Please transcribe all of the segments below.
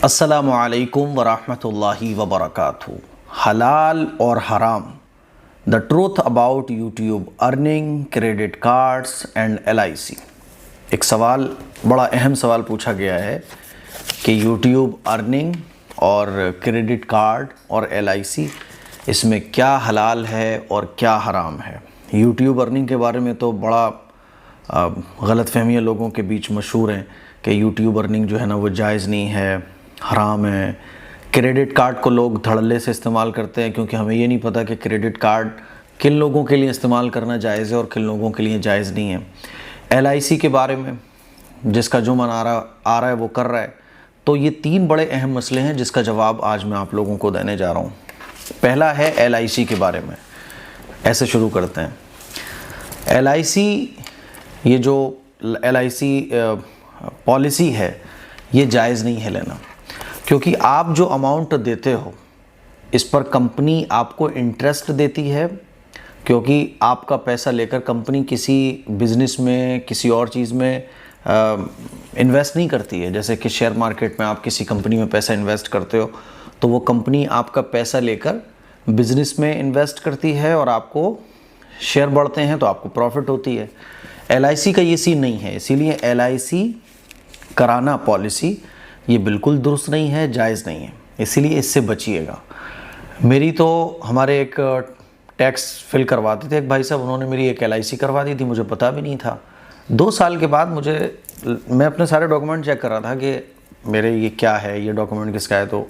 अस्सलामु अलैकुम वरहमतुल्लाहि वबरकातुहू। हलाल और हराम, the truth about YouTube earning, credit cards and LIC। एक सवाल, बड़ा अहम सवाल पूछा गया है कि यूट्यूब अर्निंग और क्रेडिट कार्ड और LIC, इसमें क्या हलाल है और क्या हराम है। यूट्यूब अर्निंग के बारे में तो बड़ा गलतफहमियाँ लोगों के बीच मशहूर हैं कि यूट्यूब अर्निंग जो है ना वो जायज़ नहीं है, हराम है। क्रेडिट कार्ड को लोग धड़ल्ले से इस्तेमाल करते हैं क्योंकि हमें ये नहीं पता कि क्रेडिट कार्ड किन लोगों के लिए इस्तेमाल करना जायज़ है और किन लोगों के लिए जायज़ नहीं है। LIC के बारे में जिसका जो मन आ रहा है वो कर रहा है। तो ये तीन बड़े अहम मसले हैं जिसका जवाब आज मैं आप लोगों को देने जा रहा हूँ। पहला है LIC के बारे में। ऐसे शुरू करते हैं। LIC, ये जो LIC पॉलिसी है ये जायज़ नहीं है लेना, क्योंकि आप जो अमाउंट देते हो इस पर कंपनी आपको इंटरेस्ट देती है, क्योंकि आपका पैसा लेकर कंपनी किसी बिज़नेस में, किसी और चीज़ में इन्वेस्ट नहीं करती है। जैसे कि शेयर मार्केट में आप किसी कंपनी में पैसा इन्वेस्ट करते हो तो वो कंपनी आपका पैसा लेकर बिज़नेस में इन्वेस्ट करती है और आपको शेयर बढ़ते हैं तो आपको प्रॉफिट होती है। LIC का ये सीन नहीं है, इसीलिए LIC कराना पॉलिसी ये बिल्कुल दुरुस्त नहीं है, जायज़ नहीं है, इसीलिए इससे बचिएगा। मेरी तो हमारे एक टैक्स फिल करवाते थे एक भाई साहब, उन्होंने मेरी एक LIC करवा दी थी, मुझे पता भी नहीं था। 2 साल के बाद मैं अपने सारे डॉक्यूमेंट चेक कर रहा था कि मेरे ये क्या है, ये डॉक्यूमेंट किसका है, तो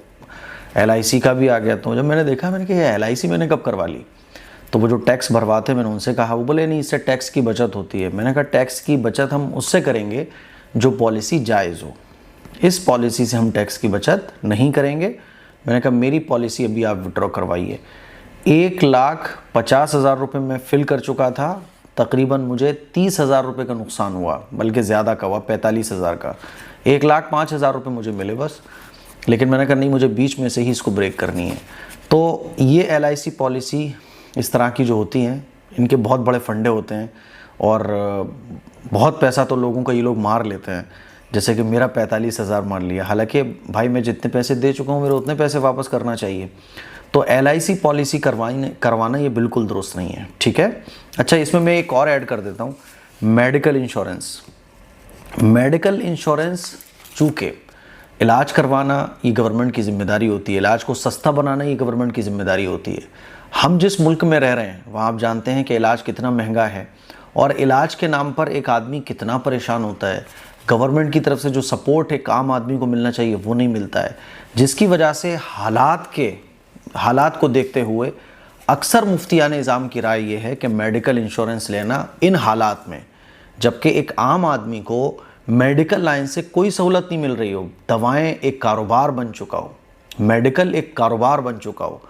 LIC का भी आ गया। तो जब मैंने देखा, मैंने कहा LIC मैंने कब करवा ली। तो वो जो टैक्स भरवाते, मैंने उनसे कहा, वो बोले नहीं, इससे टैक्स की बचत होती है। मैंने कहा टैक्स की बचत हम उससे करेंगे जो पॉलिसी जायज़ हो, इस पॉलिसी से हम टैक्स की बचत नहीं करेंगे। मैंने कहा मेरी पॉलिसी अभी आप विड्रॉ करवाइए। 1,50,000 रुपये मैं फ़िल कर चुका था, तकरीबन मुझे 30,000 रुपये का नुकसान हुआ, बल्कि ज़्यादा का हुआ, 45,000 का। 1,05,000 रुपये मुझे मिले बस। लेकिन मैंने कहा नहीं, मुझे बीच में से ही इसको ब्रेक करनी है। तो ये LIC पॉलिसी इस तरह की जो होती हैं, इनके बहुत बड़े फंडे होते हैं और बहुत पैसा तो लोगों का ये लोग मार लेते हैं। जैसे कि मेरा 45,000 मार लिया, हालांकि भाई मैं जितने पैसे दे चुका हूँ मेरे उतने पैसे वापस करना चाहिए। तो LIC पॉलिसी करवाना ये बिल्कुल दुरुस्त नहीं है, ठीक है। अच्छा, इसमें मैं एक और ऐड कर देता हूँ, मेडिकल इंश्योरेंस। मेडिकल इंश्योरेंस, चूँकि इलाज करवाना ये गवर्नमेंट की ज़िम्मेदारी होती है, इलाज को सस्ता बनाना ये गवर्नमेंट की ज़िम्मेदारी होती है। हम जिस मुल्क में रह रहे हैं वहाँ आप जानते हैं कि इलाज कितना महंगा है और इलाज के नाम पर एक आदमी कितना परेशान होता है। गवर्नमेंट की तरफ से जो सपोर्ट एक आम आदमी को मिलना चाहिए वो नहीं मिलता है, जिसकी वजह से हालात को देखते हुए अक्सर मुफ्तियान निज़ाम की राय ये है कि मेडिकल इंश्योरेंस लेना इन हालात में, जबकि एक आम आदमी को मेडिकल लाइन से कोई सहूलत नहीं मिल रही हो, दवाएं एक कारोबार बन चुका हो, मेडिकल एक कारोबार बन चुका हो,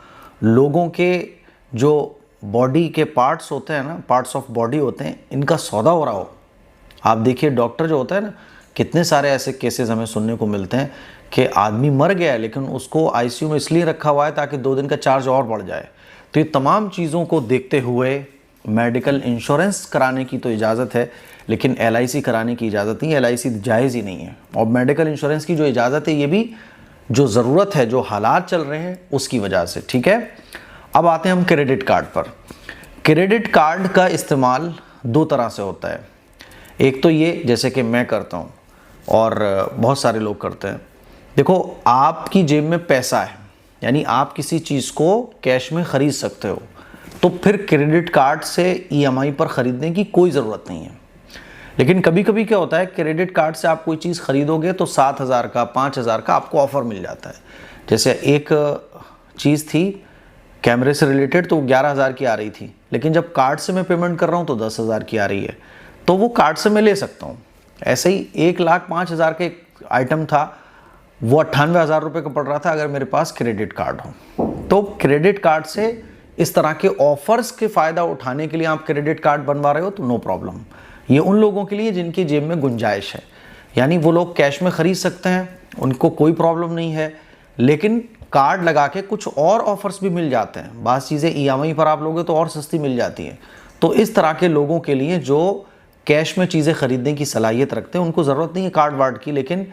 लोगों के जो बॉडी के पार्ट्स होते हैं ना, पार्ट्स ऑफ बॉडी होते हैं, इनका सौदा हो रहा हो। आप देखिए डॉक्टर जो होता है ना, कितने सारे ऐसे केसेस हमें सुनने को मिलते हैं कि आदमी मर गया है लेकिन उसको ICU में इसलिए रखा हुआ है ताकि 2 दिन का चार्ज और बढ़ जाए। तो ये तमाम चीज़ों को देखते हुए मेडिकल इंश्योरेंस कराने की तो इजाज़त है, लेकिन LIC कराने की इजाज़त नहीं है। LIC जायज़ ही नहीं है। और मेडिकल इंश्योरेंस की जो इजाज़त है ये भी जो ज़रूरत है, जो हालात चल रहे हैं उसकी वजह से, ठीक है। अब आते हैं हम क्रेडिट कार्ड पर। क्रेडिट कार्ड का इस्तेमाल 2 तरह से होता है। एक तो ये जैसे कि मैं करता हूँ और बहुत सारे लोग करते हैं। देखो, आपकी जेब में पैसा है, यानी आप किसी चीज़ को कैश में ख़रीद सकते हो, तो फिर क्रेडिट कार्ड से EMI पर ख़रीदने की कोई ज़रूरत नहीं है। लेकिन कभी कभी क्या होता है, क्रेडिट कार्ड से आप कोई चीज़ ख़रीदोगे तो 7,000 का, 5,000 का आपको ऑफ़र मिल जाता है। जैसे एक चीज़ थी कैमरे से रिलेटेड, तो 11,000 की आ रही थी, लेकिन जब कार्ड से मैं पेमेंट कर रहा हूँ तो 10,000 की आ रही है, तो वो कार्ड से मैं ले सकता हूँ। ऐसे ही 1,05,000 का एक आइटम था, वो 98,000 रुपये का पड़ रहा था अगर मेरे पास क्रेडिट कार्ड हो। तो क्रेडिट कार्ड से इस तरह के ऑफर्स के फ़ायदा उठाने के लिए आप क्रेडिट कार्ड बनवा रहे हो तो नो प्रॉब्लम। ये उन लोगों के लिए जिनकी जेब में गुंजाइश है, यानी वो लोग कैश में ख़रीद सकते हैं, उनको कोई प्रॉब्लम नहीं है, लेकिन कार्ड लगा के कुछ और ऑफर्स भी मिल जाते हैं। बात चीज़ें EMI पर आप लोगे तो और सस्ती मिल जाती हैं। तो इस तरह के लोगों के लिए जो कैश में चीज़ें ख़रीदने की सलाहियत रखते हैं, उनको ज़रूरत नहीं है कार्ड वार्ड की, लेकिन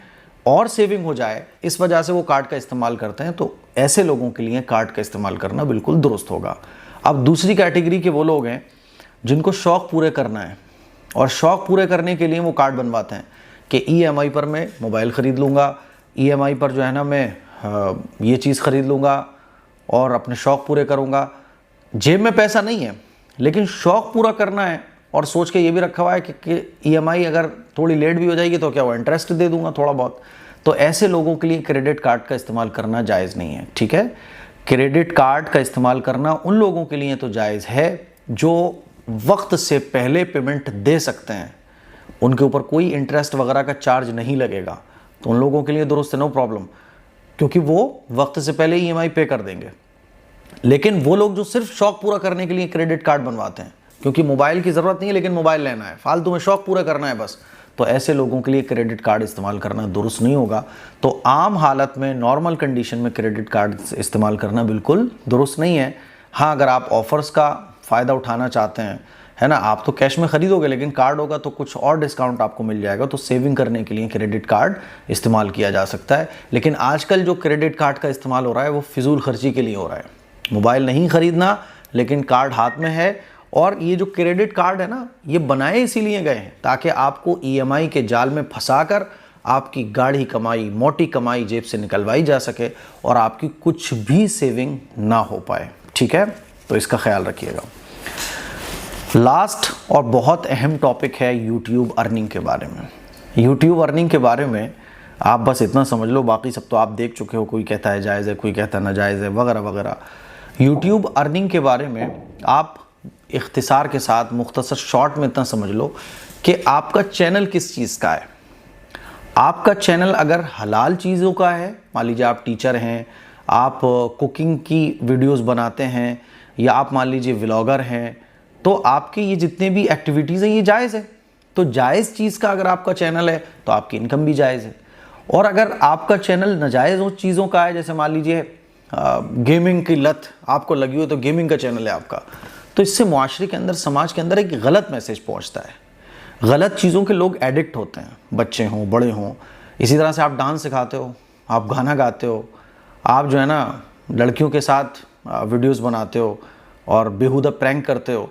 और सेविंग हो जाए, इस वजह से वो कार्ड का इस्तेमाल करते हैं। तो ऐसे लोगों के लिए कार्ड का इस्तेमाल करना बिल्कुल दुरुस्त होगा। अब दूसरी कैटेगरी के वो लोग हैं जिनको शौक़ पूरे करना है, और शौक़ पूरे करने के लिए वो कार्ड बनवाते हैं कि EMI पर मैं मोबाइल ख़रीद लूँगा, EMI पर जो है ना मैं ये चीज़ ख़रीद लूँगा और अपने शौक़ पूरे करूँगा। जेब में पैसा नहीं है लेकिन शौक़ पूरा करना है, और सोच के ये भी रखा हुआ है कि EMI अगर थोड़ी लेट भी हो जाएगी तो क्या वो इंटरेस्ट दे दूंगा थोड़ा बहुत। तो ऐसे लोगों के लिए क्रेडिट कार्ड का इस्तेमाल करना जायज़ नहीं है, ठीक है। क्रेडिट कार्ड का इस्तेमाल करना उन लोगों के लिए तो जायज़ है जो वक्त से पहले पेमेंट दे सकते हैं, उनके ऊपर कोई इंटरेस्ट वगैरह का चार्ज नहीं लगेगा, तो उन लोगों के लिए दुरुस्त है, नो प्रॉब्लम, क्योंकि वो वक्त से पहले EMI पे कर देंगे। लेकिन वो लोग जो सिर्फ शौक़ पूरा करने के लिए क्रेडिट कार्ड बनवाते हैं, क्योंकि मोबाइल की ज़रूरत नहीं है लेकिन मोबाइल लेना है, फालतू में शौक़ पूरा करना है बस, तो ऐसे लोगों के लिए क्रेडिट कार्ड इस्तेमाल करना दुरुस्त नहीं होगा। तो आम हालत में, नॉर्मल कंडीशन में क्रेडिट कार्ड इस्तेमाल करना बिल्कुल दुरुस्त नहीं है। हाँ, अगर आप ऑफ़र्स का फ़ायदा उठाना चाहते हैं, है ना, आप तो कैश में ख़रीदोगे लेकिन कार्ड होगा तो कुछ और डिस्काउंट आपको मिल जाएगा, तो सेविंग करने के लिए क्रेडिट कार्ड इस्तेमाल किया जा सकता है। लेकिन आजकल जो क्रेडिट कार्ड का इस्तेमाल हो रहा है वो फिजूल खर्ची के लिए हो रहा है। मोबाइल नहीं ख़रीदना लेकिन कार्ड हाथ में है, और ये जो क्रेडिट कार्ड है ना, ये बनाए इसीलिए गए हैं ताकि आपको EMI के जाल में फंसाकर आपकी गाढ़ी कमाई, मोटी कमाई जेब से निकलवाई जा सके और आपकी कुछ भी सेविंग ना हो पाए, ठीक है। तो इसका ख्याल रखिएगा। लास्ट और बहुत अहम टॉपिक है यूट्यूब अर्निंग के बारे में। यूट्यूब अर्निंग के बारे में आप बस इतना समझ लो, बाकी सब तो आप देख चुके हो, कोई कहता है जायज़ है, कोई कहता है नाजायज़ है, वगैरह वगैरह। यूट्यूब अर्निंग के बारे में आप इख्तिसार के साथ, मुख्तसर शॉर्ट में इतना समझ लो कि आपका चैनल किस चीज़ का है। आपका चैनल अगर हलाल चीज़ों का है, मान लीजिए आप टीचर हैं, आप कुकिंग की वीडियोस बनाते हैं, या आप मान लीजिए व्लॉगर हैं, तो आपके ये जितने भी एक्टिविटीज़ हैं ये जायज़ है। तो जायज़ चीज़ का अगर आपका चैनल है तो आपकी इनकम भी जायज़ है। और अगर आपका चैनल नाजायज़ हो चीज़ों का है, जैसे मान लीजिए गेमिंग की लत आपको लगी हो तो गेमिंग का चैनल है आपका, तो इससे मुआशरे के अंदर, समाज के अंदर एक गलत मैसेज पहुंचता है। गलत चीज़ों के लोग एडिक्ट होते हैं, बच्चे हों बड़े हों। इसी तरह से आप डांस सिखाते हो, आप गाना गाते हो, आप जो है ना लड़कियों के साथ वीडियोस बनाते हो और बेहुदा प्रैंक करते हो,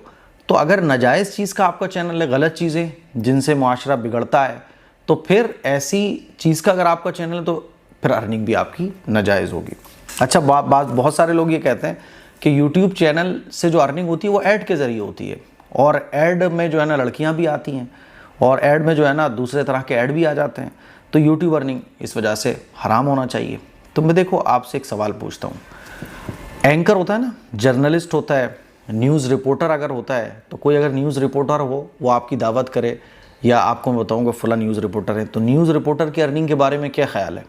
तो अगर नाजायज़ चीज़ का आपका चैनल है, गलत चीज़ें जिनसे मुआशरा बिगड़ता है, तो फिर ऐसी चीज़ का अगर आपका चैनल है तो फिर अर्निंग भी आपकी नाजायज़ होगी। अच्छा, बहुत सारे लोग ये कहते हैं कि YouTube चैनल से जो अर्निंग होती है वो ऐड के ज़रिए होती है, और ऐड में जो है ना लड़कियां भी आती हैं, और ऐड में जो है ना दूसरे तरह के ऐड भी आ जाते हैं, तो YouTube अर्निंग इस वजह से हराम होना चाहिए। तो मैं देखो आपसे एक सवाल पूछता हूँ, एंकर होता है ना, जर्नलिस्ट होता है, न्यूज़ रिपोर्टर अगर होता है, तो कोई अगर न्यूज़ रिपोर्टर हो वो आपकी दावत करे, या आपको मैं बताऊँगा फला न्यूज़ रिपोर्टर है, तो न्यूज़ रिपोर्टर की अर्निंग के बारे में क्या ख्याल है।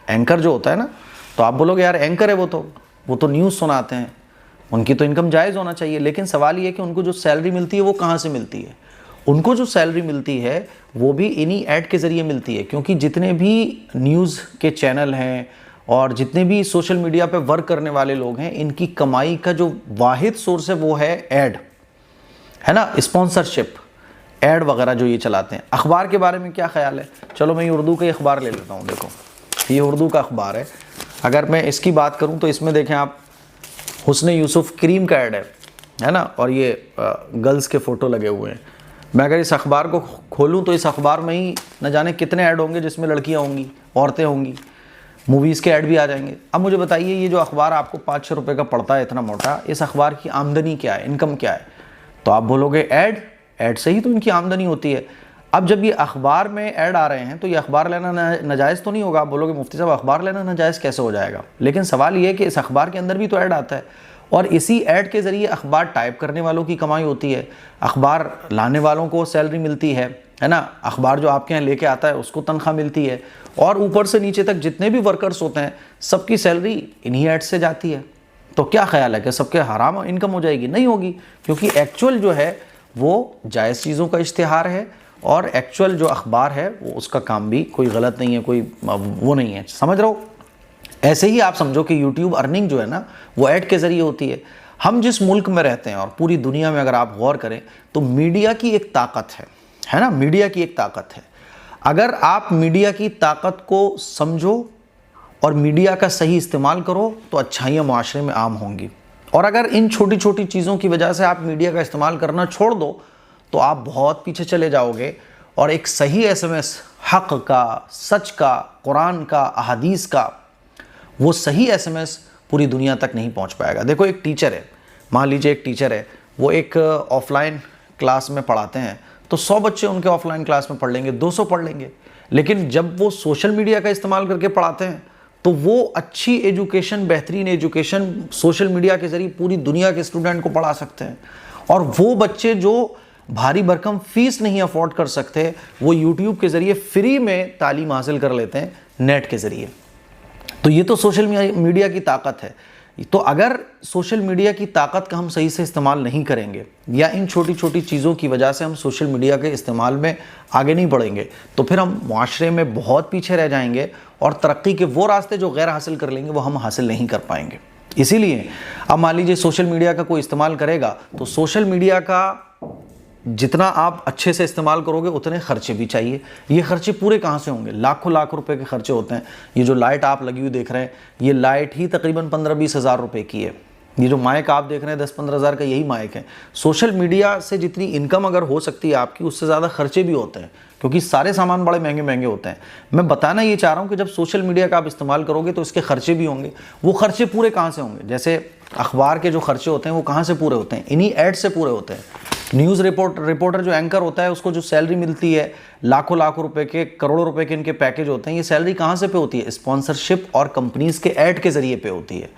एंकर जो होता है ना, तो आप बोलोगे यार एंकर है वो तो न्यूज़ सुनाते हैं, उनकी तो इनकम जायज़ होना चाहिए। लेकिन सवाल ये है कि उनको जो सैलरी मिलती है वो कहाँ से मिलती है। उनको जो सैलरी मिलती है वो भी इन्हीं ऐड के ज़रिए मिलती है, क्योंकि जितने भी न्यूज़ के चैनल हैं और जितने भी सोशल मीडिया पे वर्क करने वाले लोग हैं, इनकी कमाई का जो वाहिद सोर्स है वो है ऐड, है ना, स्पॉन्सरशिप, ऐड वगैरह जो ये चलाते हैं। अखबार के बारे में क्या ख्याल है? चलो मैं ये उर्दू का अखबार ले लेता हूँ। देखो ये उर्दू का अखबार है, अगर मैं इसकी बात करूँ तो इसमें देखें आप, हुस्न यूसुफ क्रीम का ऐड है ना, और ये गर्ल्स के फ़ोटो लगे हुए हैं। मैं अगर इस अखबार को खोलूं तो इस अखबार में ही न जाने कितने ऐड होंगे जिसमें लड़कियां होंगी, औरतें होंगी, मूवीज़ के ऐड भी आ जाएंगे। अब मुझे बताइए, ये जो अखबार आपको 5-6 रुपये का पड़ता है, इतना मोटा, इस अखबार की आमदनी क्या है, इनकम क्या है? तो आप बोलोगे ऐड से ही तो इनकी आमदनी होती है। अब जब ये अखबार में ऐड आ रहे हैं तो ये अखबार लेना नाजायज़ तो नहीं होगा। आप बोलोगे मुफ्ती साहब अखबार लेना नाजायज़ कैसे हो जाएगा? लेकिन सवाल ये है कि इस अखबार के अंदर भी तो ऐड आता है, और इसी ऐड के ज़रिए अखबार टाइप करने वालों की कमाई होती है, अखबार लाने वालों को सैलरी मिलती है ना, अखबार जो आपके यहाँ लेके आता है उसको तनख्वाह मिलती है, और ऊपर से नीचे तक जितने भी वर्कर्स होते हैं सबकी सैलरी इन्हीं ऐड से जाती है। तो क्या ख्याल है कि सबके हराम इनकम हो जाएगी? नहीं होगी, क्योंकि एक्चुअल जो है वो जायज़ चीज़ों का इश्तिहार है, और एक्चुअल जो अखबार है वो उसका काम भी कोई गलत नहीं है, कोई वो नहीं है। समझ रहे हो? ऐसे ही आप समझो कि यूट्यूब अर्निंग जो है ना वो ऐड के ज़रिए होती है। हम जिस मुल्क में रहते हैं और पूरी दुनिया में अगर आप गौर करें तो मीडिया की एक ताकत है ना, मीडिया की एक ताकत है। अगर आप मीडिया की ताकत को समझो और मीडिया का सही इस्तेमाल करो तो अच्छाइयाँ माशरे में आम होंगी। और अगर इन छोटी छोटी चीज़ों की वजह से आप मीडिया का इस्तेमाल करना छोड़ दो तो आप बहुत पीछे चले जाओगे और एक सही SMS हक़ का, सच का, कुरान का, अहादीस का, वो सही SMS पूरी दुनिया तक नहीं पहुंच पाएगा। देखो एक टीचर है, मान लीजिए एक टीचर है, वो एक ऑफलाइन क्लास में पढ़ाते हैं तो 100 बच्चे उनके ऑफलाइन क्लास में पढ़ लेंगे, 200 पढ़ लेंगे। लेकिन जब वो सोशल मीडिया का इस्तेमाल करके पढ़ाते हैं तो वो अच्छी एजुकेशन, बेहतरीन एजुकेशन सोशल मीडिया के ज़रिए पूरी दुनिया के स्टूडेंट को पढ़ा सकते हैं। और वो बच्चे जो भारी भरकम फीस नहीं अफोर्ड कर सकते, वो यूट्यूब के ज़रिए फ्री में तालीम हासिल कर लेते हैं नेट के ज़रिए। तो ये तो सोशल मीडिया की ताकत है। तो अगर सोशल मीडिया की ताकत का हम सही से इस्तेमाल नहीं करेंगे या इन छोटी छोटी चीज़ों की वजह से हम सोशल मीडिया के इस्तेमाल में आगे नहीं बढ़ेंगे तो फिर हम माशरे में बहुत पीछे रह जाएंगे और तरक्की के वो रास्ते जो गैर हासिल कर लेंगे वो हम हासिल नहीं कर पाएंगे। इसीलिए अब मान लीजिए सोशल मीडिया का कोई इस्तेमाल करेगा तो सोशल मीडिया का जितना आप अच्छे से इस्तेमाल करोगे उतने खर्चे भी चाहिए। ये खर्चे पूरे कहाँ से होंगे? लाखों लाख रुपए के खर्चे होते हैं। ये जो लाइट आप लगी हुई देख रहे हैं, ये लाइट ही तकरीबन 15-20 हज़ार रुपए की है। ये जो माइक आप देख रहे हैं 10-15 हज़ार का, यही माइक है। सोशल मीडिया से जितनी इनकम अगर हो सकती है आपकी, उससे ज़्यादा खर्चे भी होते हैं क्योंकि सारे सामान बड़े महंगे महंगे होते हैं। मैं बताना ये चाह रहा हूँ कि जब सोशल मीडिया का आप इस्तेमाल करोगे तो इसके खर्चे भी होंगे। वो खर्चे पूरे कहाँ से होंगे? जैसे अखबार के जो खर्चे होते हैं वो कहाँ से पूरे होते हैं? इन्हीं एड से पूरे होते हैं। न्यूज़ रिपोर्टर जो एंकर होता है उसको जो सैलरी मिलती है, लाखों लाखों रुपए के, करोड़ों रुपए के इनके पैकेज होते हैं, ये सैलरी कहाँ से पे होती है? स्पॉन्सरशिप और कंपनीज के ऐड के जरिए पे होती है।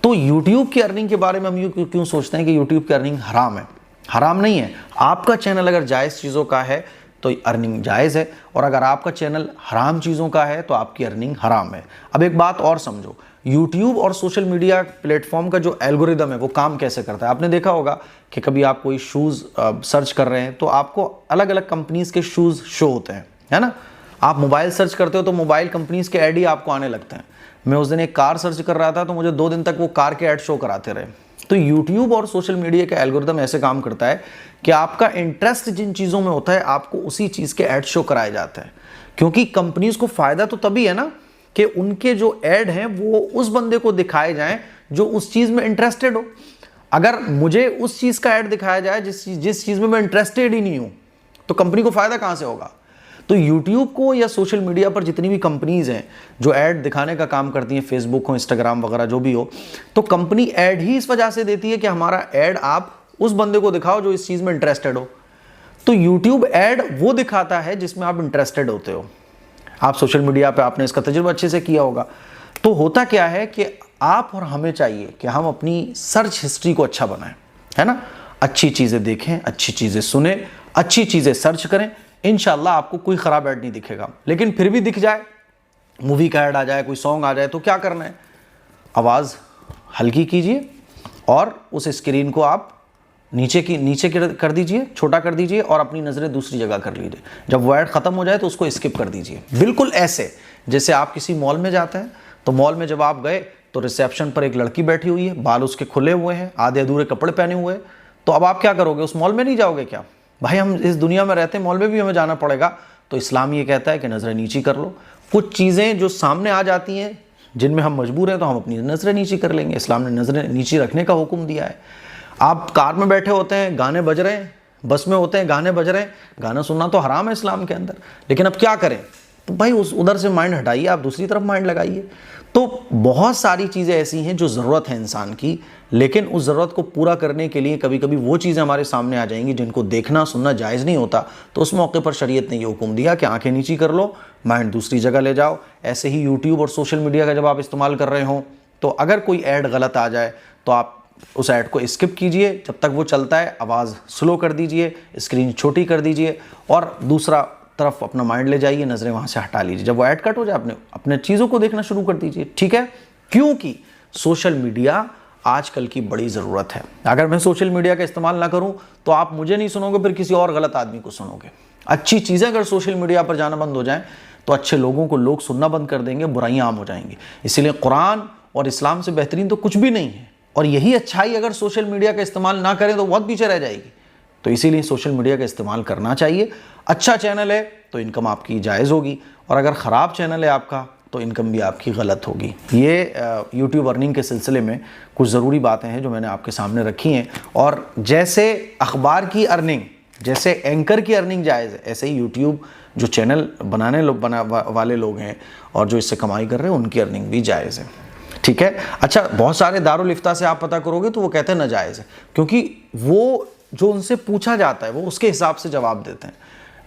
तो यूट्यूब की अर्निंग के बारे में हम यूँ क्यों सोचते हैं कि यूट्यूब की अर्निंग हराम है? हराम नहीं है। आपका चैनल अगर जायज़ चीज़ों का है तो अर्निंग जायज़ है, और अगर आपका चैनल हराम चीज़ों का है तो आपकी अर्निंग हराम है। अब एक बात और समझो, यूट्यूब और सोशल मीडिया प्लेटफॉर्म का जो एल्गोरिदम है वो काम कैसे करता है। आपने देखा होगा कि कभी आप कोई शूज़ सर्च कर रहे हैं तो आपको अलग अलग कंपनीज़ के शूज़ शो होते हैं, है ना। आप मोबाइल सर्च करते हो तो मोबाइल कंपनीज़ के ऐड ही आपको आने लगते हैं। मैं उस दिन एक कार सर्च कर रहा था तो मुझे 2 दिन तक वो कार के ऐड शो कराते रहे। तो यूट्यूब और सोशल मीडिया का एल्गोरिदम ऐसे काम करता है कि आपका इंटरेस्ट जिन चीज़ों में होता है आपको उसी चीज़ के ऐड शो कराए जाते हैं, क्योंकि कंपनीज़ को फ़ायदा तो तभी है ना कि उनके जो ऐड हैं वो उस बंदे को दिखाए जाएं जो उस चीज़ में इंटरेस्टेड हो। अगर मुझे उस चीज़ का ऐड दिखाया जाए जिस चीज़ में मैं इंटरेस्टेड ही नहीं हूँ तो कंपनी को फ़ायदा कहाँ से होगा? तो यूट्यूब को या सोशल मीडिया पर जितनी भी कंपनीज़ हैं जो ऐड दिखाने का काम करती हैं, फेसबुक हो, इंस्टाग्राम वगैरह जो भी हो, तो कंपनी ऐड ही इस वजह से देती है कि हमारा ऐड आप उस बंदे को दिखाओ जो इस चीज़ में इंटरेस्टेड हो। तो यूट्यूब ऐड वो दिखाता है जिसमें आप इंटरेस्टेड होते हो। आप सोशल मीडिया पे आपने इसका तजुर्बा अच्छे से किया होगा। तो होता क्या है कि आप और हमें चाहिए कि हम अपनी सर्च हिस्ट्री को अच्छा बनाएं, है ना। अच्छी चीज़ें देखें, अच्छी चीज़ें सुने, अच्छी चीज़ें सर्च करें। इंशाल्लाह आपको कोई ख़राब ऐड नहीं दिखेगा। लेकिन फिर भी दिख जाए, मूवी का ऐड आ जाए, कोई सॉन्ग आ जाए, तो क्या करना है? आवाज़ हल्की कीजिए और उस स्क्रीन को आप नीचे कर दीजिए, छोटा कर दीजिए और अपनी नज़रें दूसरी जगह कर लीजिए। जब वो ऐड ख़त्म हो जाए तो उसको स्किप कर दीजिए। बिल्कुल ऐसे जैसे आप किसी मॉल में जाते हैं तो मॉल में जब आप गए तो रिसेप्शन पर एक लड़की बैठी हुई है, बाल उसके खुले हुए हैं, आधे अधूरे कपड़े पहने हुए हैं, तो अब आप क्या करोगे? उस मॉल में नहीं जाओगे क्या? भाई हम इस दुनिया में रहते हैं, मॉल में भी हमें जाना पड़ेगा। तो इस्लाम ये कहता है कि नज़रें नीची कर लो। कुछ चीज़ें जो सामने आ जाती हैं जिनमें हम मजबूर हैं तो हम अपनी नज़रें नीची कर लेंगे। इस्लाम ने नज़रें नीची रखने का हुक्म दिया है। आप कार में बैठे होते हैं, गाने बज रहे हैं, बस में होते हैं, गाने बज रहे हैं, गाना सुनना तो हराम है इस्लाम के अंदर। लेकिन अब क्या करें? तो भाई उधर से माइंड हटाइए, आप दूसरी तरफ माइंड लगाइए। तो बहुत सारी चीज़ें ऐसी हैं जो ज़रूरत है इंसान की, लेकिन उस ज़रूरत को पूरा करने के लिए कभी कभी वो चीज़ें हमारे सामने आ जाएंगी जिनको देखना सुनना जायज़ नहीं होता। तो उस मौके पर शरीयत ने ये हुक्म दिया कि आंखें नीची कर लो, माइंड दूसरी जगह ले जाओ। ऐसे ही यूट्यूब और सोशल मीडिया का जब आप इस्तेमाल कर रहे हो तो अगर कोई ऐड गलत आ जाए तो आप उस ऐड को स्किप कीजिए। जब तक वो चलता है आवाज़ स्लो कर दीजिए, स्क्रीन छोटी कर दीजिए और दूसरा तरफ अपना माइंड ले जाइए, नज़रें वहाँ से हटा लीजिए। जब वो ऐड कट हो जाए अपने चीज़ों को देखना शुरू कर दीजिए, ठीक है। क्योंकि सोशल मीडिया आजकल की बड़ी ज़रूरत है। अगर मैं सोशल मीडिया का इस्तेमाल ना करूँ तो आप मुझे नहीं सुनोगे, फिर किसी और गलत आदमी को सुनोगे। अच्छी चीज़ें अगर सोशल मीडिया पर जाना बंद हो जाएँ तो अच्छे लोगों को लोग सुनना बंद कर देंगे, बुराइयाँ आम हो जाएंगी। इसीलिए कुरान और इस्लाम से बेहतरीन तो कुछ भी नहीं है। और यही अच्छाई अगर सोशल मीडिया का इस्तेमाल ना करें तो बहुत पीछे रह जाएगी। तो इसीलिए सोशल मीडिया का इस्तेमाल करना चाहिए। अच्छा चैनल है तो इनकम आपकी जायज़ होगी, और अगर ख़राब चैनल है आपका तो इनकम भी आपकी गलत होगी। ये यूट्यूब अर्निंग के सिलसिले में कुछ ज़रूरी बातें हैं जो मैंने आपके सामने रखी हैं। और जैसे अखबार की अर्निंग, जैसे एंकर की अर्निंग जायज़ है, ऐसे ही यूट्यूब जो चैनल वाले लोग हैं और जो इससे कमाई कर रहे हैं उनकी अर्निंग भी जायज़ है। ठीक है। अच्छा, बहुत सारे दारुल इफ्ता से आप पता करोगे तो वो कहते हैं नाजायज़ है, क्योंकि वो जो उनसे पूछा जाता है वो उसके हिसाब से जवाब देते हैं।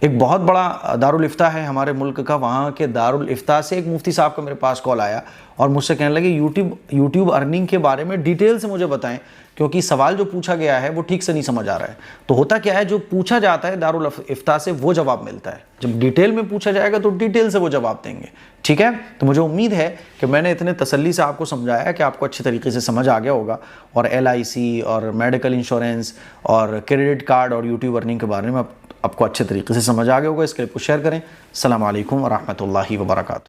एक बहुत बड़ा दारुल इफ्ता है हमारे मुल्क का, वहाँ के दारुल इफ्ता से एक मुफ्ती साहब का मेरे पास कॉल आया और मुझसे कहने लगे यूट्यूब अर्निंग के बारे में डिटेल से मुझे बताएं, क्योंकि सवाल जो पूछा गया है वो ठीक से नहीं समझ आ रहा है। तो होता क्या है, जो पूछा जाता है दारुल इफ्ता से वो जवाब मिलता है, जब डिटेल में पूछा जाएगा तो डिटेल से वो जवाब देंगे। ठीक है। तो मुझे उम्मीद है कि मैंने इतने तसल्ली से आपको समझाया कि आपको अच्छे तरीके से समझ आ गया होगा, और LIC और मेडिकल इंश्योरेंस और क्रेडिट कार्ड और यूट्यूब अर्निंग के बारे में आपको अच्छे तरीके से समझ आ गया होगा। इसके लिए शेयर करें। अस्सलाम वालेकुम व रहमतुल्लाहि व बरकातहू।